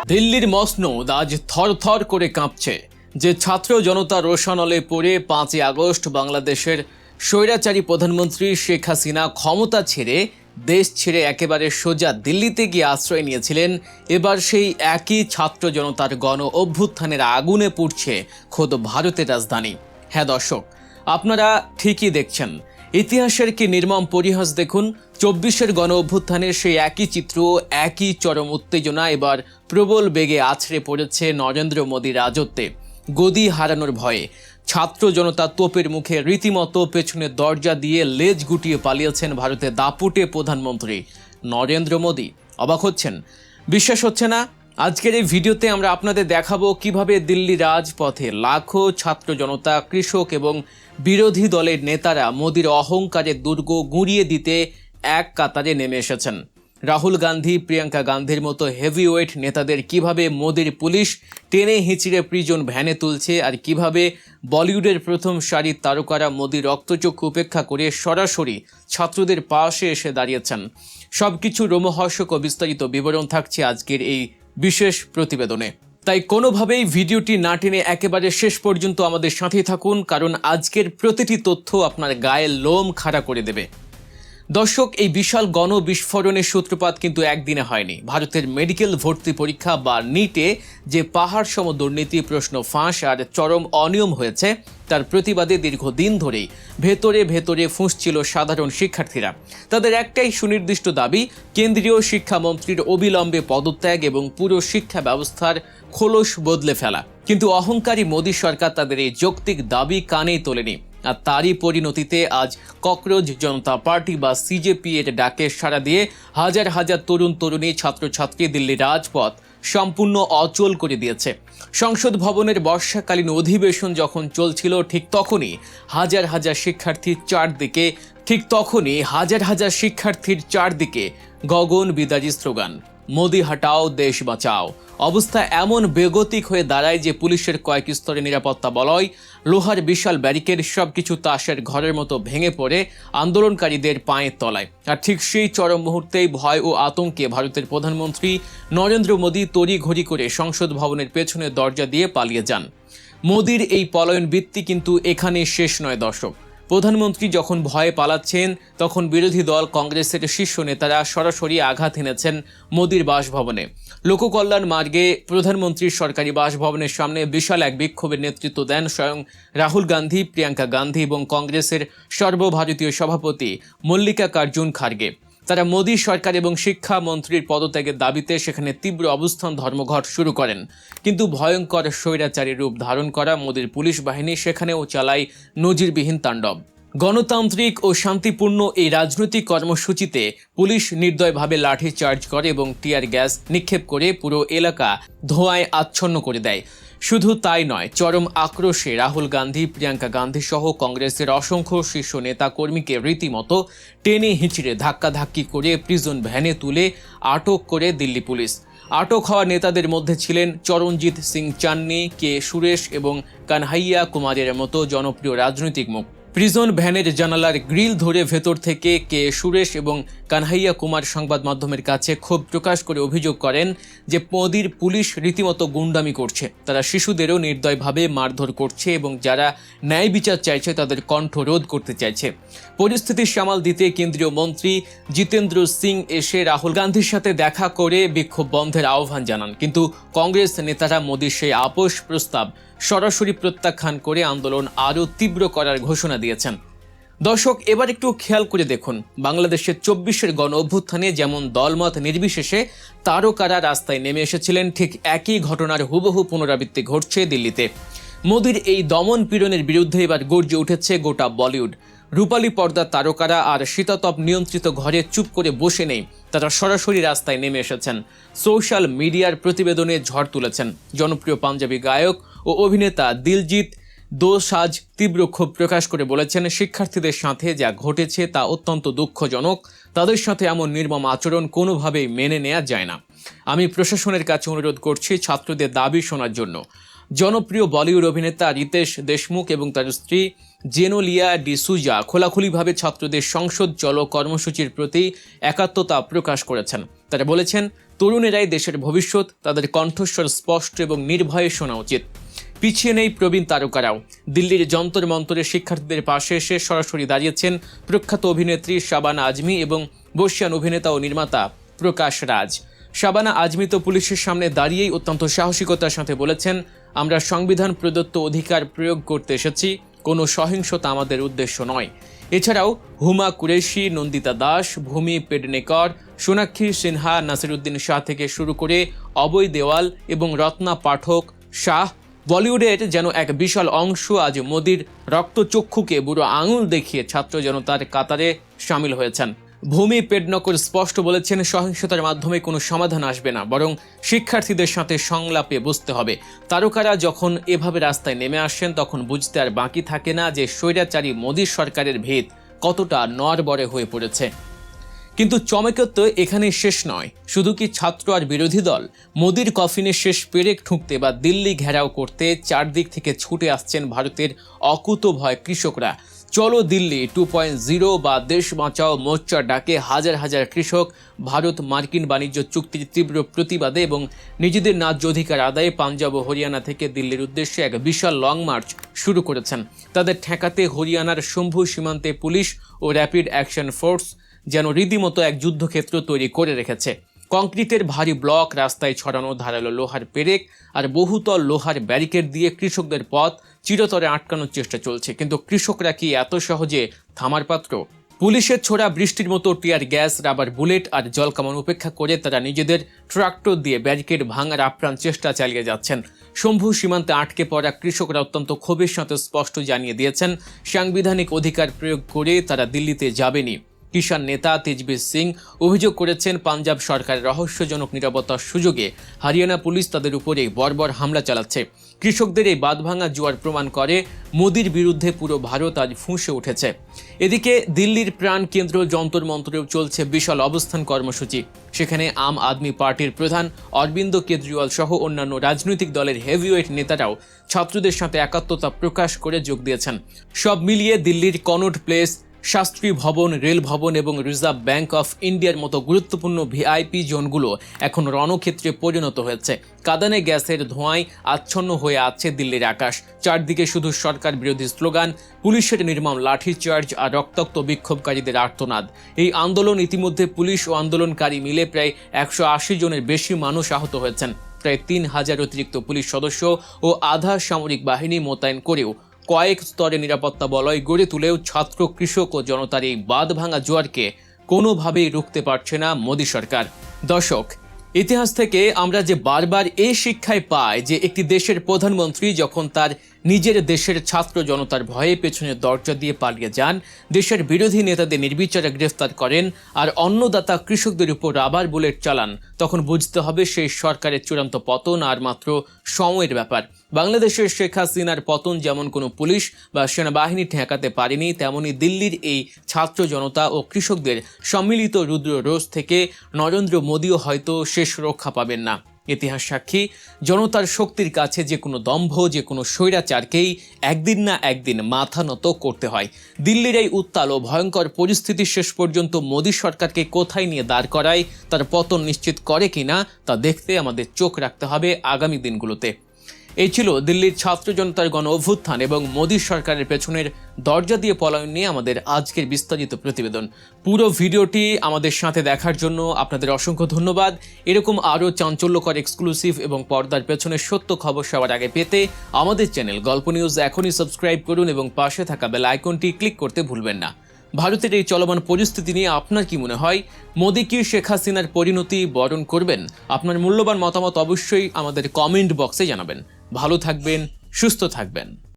দিল্লির মসনদ আজ থরথর করে কাঁপছে। যে ছাত্র জনতা রোষানলে পড়ে 5ই আগস্ট বাংলাদেশের স্বৈরাচারী প্রধানমন্ত্রী শেখ হাসিনা ক্ষমতা ছেড়ে দেশ ছেড়ে একেবারে সোজা দিল্লিতে গিয়ে আশ্রয় নিয়েছিলেন, এবার সেই একই ছাত্র জনতার গণ অভ্যুত্থানের আগুনে পুড়ছে খোদ ভারতের রাজধানী। হ্যাঁ দর্শক, আপনারা ঠিকই দেখছেন। ইতিহাসের কি নির্মম পরিহাস দেখুন। 24-এর গণ অভ্যুত্থানের সেই একই চিত্র, একই চরম উত্তেজনা এবার প্রবল বেগে আছড়ে পড়েছে নরেন্দ্র মোদীর রাজত্বে। গদি হারানোর ভয়ে ছাত্র জনতা তোপের মুখে রীতিমতো পেছনে দরজা দিয়ে লেজ গুটিয়ে পালিয়েছেন ভারতের দাপুটে প্রধানমন্ত্রী নরেন্দ্র মোদী। অবাক হচ্ছেন? বিশ্বাস হচ্ছে না? আজকের এই ভিডিওতে আমরা আপনাদের দেখাবো কিভাবে দিল্লি রাজপথে লাখো ছাত্র জনতা, কৃষক এবং বিরোধী দলের নেতারা মোদীর অহংকারের দুর্গ গুঁড়িয়ে দিতে এক কাতারে নেমে এসেছেন। রাহুল গান্ধী, প্রিয়াঙ্কা গান্ধীর মতো হেভিওয়েট নেতাদের কিভাবে মোদীর পুলিশ টেনে হিঁচড়ে প্রিজন ভ্যানে তুলছে, আর কিভাবে বলিউডের প্রথম সারির তারকারা মোদীর রক্তচক্ষু উপেক্ষা করে সরাসরি ছাত্রদের পাশে এসে দাঁড়িয়েছেন। সবকিছু রোমহর্ষক ও বিস্তারিত বিবরণ থাকছে আজকের এই বিশেষ প্রতিবেদনে। তাই কোনোভাবেই ভিডিওটি না টেনে একেবারে শেষ পর্যন্ত আমাদের সাথেই থাকুন, কারণ আজকের প্রতিটি তথ্য আপনার গায়ের লোম খাড়া করে দেবে। দর্শক, এই বিশাল গণ বিস্ফোরণের সূত্রপাত কিন্তু একদিনে হয়নি। ভারতের মেডিকেল ভর্তি পরীক্ষা বা নিটে যে পাহাড় সম দুর্নীতি, প্রশ্ন ফাঁস আর চরম অনিয়ম হয়েছে, তার প্রতিবাদে দীর্ঘদিন ধরেই ভেতরে ভেতরে ফুঁসছিল সাধারণ শিক্ষার্থীরা। তাদের একটাই সুনির্দিষ্ট দাবি, কেন্দ্রীয় শিক্ষামন্ত্রীর অবিলম্বে পদত্যাগ এবং পুরো শিক্ষা ব্যবস্থার খোলস বদলে ফেলা। কিন্তু অহংকারী মোদী সরকার তাদের এই যৌক্তিক দাবি কানেই তোলেনি। আর তারই পরিণতিতে আজ ককরোচ জনতা পার্টি বা সিজেপি এর ডাকে সাড়া দিয়ে হাজার হাজার তরুণ তরুণী, ছাত্রছাত্রী দিল্লির রাজপথ সম্পূর্ণ অচল করে দিয়েছে। সংসদ ভবনের বর্ষাকালীন অধিবেশন যখন চলছিল, ঠিক তখনই হাজার হাজার শিক্ষার্থীর চারদিকে গগন বিদারী স্লোগান, মোদি হটাও দেশ বাঁচাও। অবস্থা এমন বেগতিক হয়ে দাঁড়ায় যে পুলিশের কয়েক স্তরে নিরাপত্তা বলয়, লোহার বিশাল ব্যারিকেড সবকিছু তাসের ঘরের মতো ভেঙে পড়ে আন্দোলনকারীদের পায়ের তলায়। আর ঠিক সেই চরম মুহূর্তেই ভয় ও আতঙ্কে ভারতের প্রধানমন্ত্রী নরেন্দ্র মোদী তড়িঘড়ি করে সংসদ ভবনের পেছনে দরজা দিয়ে পালিয়ে যান। মোদীর এই পলায়ন বৃত্তি কিন্তু এখানে শেষ নয় দর্শক। প্রধানমন্ত্রী যখন ভয়ে পালাচ্ছেন, তখন বিরোধী দল কংগ্রেসের শীর্ষ নেতারা সরাসরি আঘাত এনেছেন মোদীর বাসভবনে। লোককল্যাণ মার্গে প্রধানমন্ত্রীর সরকারি বাসভবনের সামনে বিশাল এক বিক্ষোভের নেতৃত্ব দেন স্বয়ং রাহুল গান্ধী, প্রিয়াঙ্কা গান্ধী এবং কংগ্রেসের সর্বভারতীয় সভাপতি মল্লিকার্জুন খার্গে। তারা মোদী সরকার এবং শিক্ষামন্ত্রীর পদত্যাগের দাবিতে সেখানে তীব্র অবস্থান ধর্মঘট শুরু করেন। কিন্তু ভয়ঙ্কর স্বৈরাচারী রূপ ধারণ করা মোদীর পুলিশ বাহিনী সেখানেও চালায় নজিরবিহীন তাণ্ডব। গণতান্ত্রিক ও শান্তিপূর্ণ এই রাজনৈতিক কর্মসূচিতে পুলিশ নির্দয়ভাবে লাঠি চার্জ করে এবং টিয়ার গ্যাস নিক্ষেপ করে পুরো এলাকা ধোঁয়ায় আচ্ছন্ন করে দেয়। শুধু তাই নয়, চরম আক্রোশে রাহুল গান্ধী, প্রিয়াঙ্কা গান্ধী সহ কংগ্রেসের অসংখ্য শীর্ষ নেতা কর্মীকে রীতিমতো টেনে হিঁচড়ে ধাক্কাধাক্কি করে প্রিজন ভ্যানে তুলে আটক করে দিল্লি পুলিশ। আটক হওয়া নেতাদের মধ্যে ছিলেন চরণজিৎ সিং চান্নি, কে সুরেশ এবং কানহাইয়া কুমারের মতো জনপ্রিয় রাজনৈতিক মুখ। প্রিজন ভ্যানের জানালার গ্রিল ধরে ভেতর থেকে কে সুরেশ এবং কানহাইয়া কুমার সংবাদ মাধ্যমের কাছে ক্ষোভ প্রকাশ করে অভিযোগ করেন যে মোদীর পুলিশ রীতিমতো গুন্ডামি করছে। তারা শিশুদেরও নির্দয়ভাবে মারধর করছে এবং যারা ন্যায় বিচার চাইছে তাদের কণ্ঠ রোধ করতে চাইছে। পরিস্থিতি সামাল দিতে কেন্দ্রীয় মন্ত্রী জিতেন্দ্র সিং এসে রাহুল গান্ধীর সাথে দেখা করে বিক্ষোভ বন্ধের আহ্বান জানান। কিন্তু কংগ্রেস নেতারা মোদীর সেই আপোষ প্রস্তাব সরাসরি প্রত্যাখ্যান করে আন্দোলন আরও তীব্র করার ঘোষণা দিয়েছেন। দর্শক, এবার একটু খেয়াল করে দেখুন, বাংলাদেশের 24-এর গণ অভ্যুত্থানে যেমন দলমত নির্বিশেষে তারকারা রাস্তায় নেমে এসেছিলেন, ঠিক একই ঘটনার হুবহু পুনরাবৃত্তি ঘটছে দিল্লিতে। মোদীর এই দমন পীড়নের বিরুদ্ধে এবার গর্জে উঠেছে গোটা বলিউড। রূপালী পর্দার তারকারা আর শীতাতপ নিয়ন্ত্রিত ঘরে চুপ করে বসে নেই, তারা সরাসরি রাস্তায় নেমে এসেছেন। সোশ্যাল মিডিয়ার প্রতিবেদনে ঝড় তুলেছেন। জনপ্রিয় পাঞ্জাবি গায়ক ও অভিনেতা দিলজিৎ দোসাঁজ তীব্র ক্ষোভ প্রকাশ করে বলেছেন, শিক্ষার্থীদের সাথে যা ঘটেছে তা অত্যন্ত দুঃখজনক। তাদের সাথে এমন নির্মম আচরণ কোনোভাবেই মেনে নেওয়া যায় না। আমি প্রশাসনের কাছে অনুরোধ করছি ছাত্রদের দাবি শোনার জন্য। জনপ্রিয় বলিউড অভিনেতা রিতেশ দেশমুখ এবং তার স্ত্রী জেনোলিয়া ডিসুজা খোলাখুলিভাবে ছাত্রদের সংসদ চলো কর্মসূচির প্রতি একাত্মতা প্রকাশ করেছেন। তারা বলেছেন, তরুণেরাই দেশের ভবিষ্যৎ, তাদের কণ্ঠস্বর স্পষ্ট এবং নির্ভয়ে শোনা উচিত। পিছিয়ে নেই প্রবীণ তারকারাও। দিল্লির যন্তর মন্তরে শিক্ষার্থীদের পাশে এসে সরাসরি দাঁড়িয়েছেন প্রখ্যাত অভিনেত্রী শাবানা আজমি এবং বর্ষিয়ান অভিনেতা ও নির্মাতা প্রকাশ রাজ। শাবানা আজমি তো পুলিশের সামনে দাঁড়িয়েই অত্যন্ত সাহসিকতার সাথে বলেছেন, আমরা সংবিধান প্রদত্ত অধিকার প্রয়োগ করতে এসেছি, কোনো সহিংসতা আমাদের উদ্দেশ্য নয়। এছাড়াও হুমা কুরেশি, নন্দিতা দাস, ভূমি পেডনেকর, সোনাক্ষী সিনহা, নাসিরুদ্দিন শাহ থেকে শুরু করে অভয় দেওয়াল এবং রত্না পাঠক শাহ, বলিউডের যেন এক বিশাল অংশ আজ মোদির রক্তচক্ষুকে বুড়ো আঙুল দেখিয়ে ছাত্র জনতার কাতারে সামিল হয়েছেন। ভূমি পেডনেকর স্পষ্ট বলেছেন, সহিংসতার মাধ্যমে কোনো সমাধান আসবে না, বরং শিক্ষার্থীদের সাথে সংলাপে বসতে হবে। তারকারা যখন এভাবে রাস্তায় নেমে আসেন তখন বুঝতে আর বাকি থাকে না যে স্বৈরাচারী মোদী সরকারের ভিত কতটা নড়বড়ে হয়ে পড়েছে। কিন্তু চমকের তো এখানে শেষ নয়। শুধু কি ছাত্র আর বিরোধী দল? মোদির কফিনে শেষ পেরেক ঠুকতে বা দিল্লি ঘেরাও করতে চারদিক থেকে ছুটে আসছেন ভারতের অকুতোভয় কৃষকরা। চলো দিল্লি 2.0 বা দেশ বাঁচাও মোর্চার ডাকে হাজার হাজার কৃষক ভারত মার্কিন বাণিজ্য চুক্তির তীব্র প্রতিবাদে এবং নিজেদের ন্যায্য অধিকার আদায়ে পাঞ্জাব ও হরিয়ানা থেকে দিল্লির উদ্দেশ্যে এক বিশাল লং মার্চ শুরু করেছেন। তাদের ঠেকাতে হরিয়ানার শম্ভু সীমান্তে পুলিশ ও র্যাপিড অ্যাকশন ফোর্স যেন রীতিমতো এক যুদ্ধক্ষেত্র তৈরি করে রেখেছে। কংক্রিটের ভারী ব্লক, রাস্তায় ছড়ানো ধারালো লোহার পেরেক আর বহুতল লোহার ব্যারিকেড দিয়ে কৃষকদের পথ চিরতরে আটকানোর চেষ্টা চলছে। কিন্তু কৃষকরা কি এত সহজে থামার পাত্র? পুলিশের ছোড়া বৃষ্টির মতো টিয়ার গ্যাস, রাবার বুলেট আর জলকামান উপেক্ষা করে তারা নিজেদের ট্রাক্টর দিয়ে ব্যারিকেড ভাঙার আপ্রাণ চেষ্টা চালিয়ে যাচ্ছেন। শম্ভু সীমান্তে আটকে পড়া কৃষকরা অত্যন্ত ক্ষোভের সাথে স্পষ্ট জানিয়ে দিয়েছেন, সাংবিধানিক অধিকার প্রয়োগ করে তারা দিল্লিতে যাবেনি। কিষাণ নেতা তেজবীর সিং অভিযোগ করেছেন, পাঞ্জাব সরকারের রহস্যজনক নিরাপত্তার সুযোগে হরিয়ানা পুলিশ তাদের উপরে বর্বর হামলা চালাচ্ছে। কৃষকদের এই বাঁধভাঙা জোয়ার প্রমাণ করে মোদির বিরুদ্ধে পুরো ভারত আজ ফুঁসে উঠেছে। এদিকে দিল্লির প্রাণ কেন্দ্র যন্তর মন্তরেও চলছে বিশাল অবস্থান কর্মসূচি। সেখানে আম আদমি পার্টির প্রধান অরবিন্দ কেজরিওয়াল সহ অন্যান্য রাজনৈতিক দলের হেভিওয়েট নেতারাও ছাত্রদের সাথে একাত্মতা প্রকাশ করে যোগ দিয়েছেন। সব মিলিয়ে দিল্লির কনট প্লেস, শাস্ত্রী ভবন, রেল ভবন এবং রিজার্ভ ব্যাংক অফ ইন্ডিয়ার মতো গুরুত্বপূর্ণ ভিআইপি জোনগুলো এখন রণক্ষেত্রে পরিণত হয়েছে। কাঁদানে গ্যাসের ধোঁয়ায় আচ্ছন্ন হয়ে আছে দিল্লির আকাশ। চারদিকে শুধু সরকার বিরোধী স্লোগান, পুলিশের নির্মম লাঠিচার্জ আর রক্তাক্ত বিক্ষোভকারীদের আর্তনাদ। এই আন্দোলন ইতিমধ্যে পুলিশ ও আন্দোলনকারী মিলে প্রায় 180 জনের বেশি মানুষ আহত হয়েছেন। প্রায় 3000 অতিরিক্ত পুলিশ সদস্য ও আধা সামরিক বাহিনী মোতায়েন করেও কয়েক স্তরে নিরাপত্তা বলয় গড়ে তুলেও ছাত্র, কৃষক ও জনতার এই বাঁধভাঙা জোয়ারকে কোনোভাবেই রুখতে পারছে না মোদী সরকার। দর্শক, ইতিহাস থেকে আমরা যে বারবার এই শিক্ষায় পাই যে একটি দেশের প্রধানমন্ত্রী যখন তার নিজের দেশের ছাত্র জনতার ভয়ে পেছনে দরজা দিয়ে পালিয়ে যান, দেশের বিরোধী নেতাদের নির্বিচারে গ্রেফতার করেন আর অন্নদাতা কৃষকদের উপর রাবার বুলেট চালান, তখন বুঝতে হবে সেই সরকারের চূড়ান্ত পতন আর মাত্র সময়ের ব্যাপার। বাংলাদেশের শেখ হাসিনার পতন যেমন কোনো পুলিশ বা সেনাবাহিনী ঠেকাতে পারেনি, তেমনি দিল্লির এই ছাত্র জনতা ও কৃষকদের সম্মিলিত রুদ্র রোষ থেকে নরেন্দ্র মোদীও হয়তো শেষ রক্ষা পাবেন না। ইতিহাস সাক্ষী, জনতার শক্তির কাছে যে কোনো দম্ভ, যে কোনো স্বৈরাচারকেই একদিন না একদিন মাথা নত করতে হয়। দিল্লির এই উত্তাল ও ভয়ঙ্কর পরিস্থিতি শেষ পর্যন্ত মোদী সরকারকে কোথায় নিয়ে দাঁড় করায়, তার পতন নিশ্চিত করে কিনা তা দেখতে আমাদের চোখ রাখতে হবে আগামী দিনগুলোতে। এই ছিল দিল্লির ছাত্র জনতার গণ অভ্যুত্থান এবং মোদী সরকারের পেছনের দরজা দিয়ে পলায়ন নিয়ে আমাদের আজকের বিস্তারিত প্রতিবেদন। পুরো ভিডিওটি আমাদের সাথে দেখার জন্য আপনাদের অসংখ্য ধন্যবাদ। এরকম আরও চাঞ্চল্যকর, এক্সক্লুসিভ এবং পর্দার পেছনের সত্য খবর সবার আগে পেতে আমাদের চ্যানেল গল্প নিউজ এখনই সাবস্ক্রাইব করুন এবং পাশে থাকা বেল আইকনটি ক্লিক করতে ভুলবেন না। ভারতের এই চলমান পরিস্থিতি নিয়ে আপনার কি মনে হয়? মোদী কি শেখ হাসিনার পরিণতি বরণ করবেন? আপনার মূল্যবান মতামত অবশ্যই আমাদের কমেন্ট বক্সে জানাবেন। ভালো থাকবেন, সুস্থ থাকবেন।